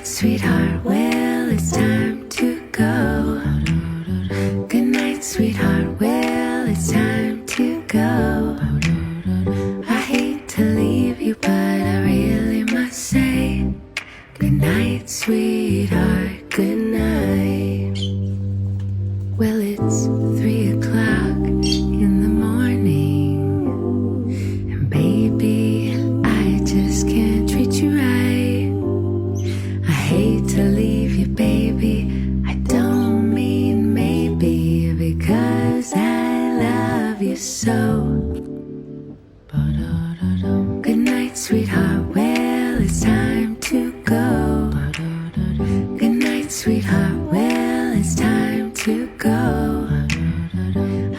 sweetheart. Well, it's time to go. Good night, sweetheart. Well, it's time to go. I hate to leave you, but I really must say good night, sweetheart. Good night. Well, it's 3 o'clock in the morning, and baby, I just can't treat you right. I hate to leave you, baby. I don't mean maybe, because I love you so. Good night, sweetheart.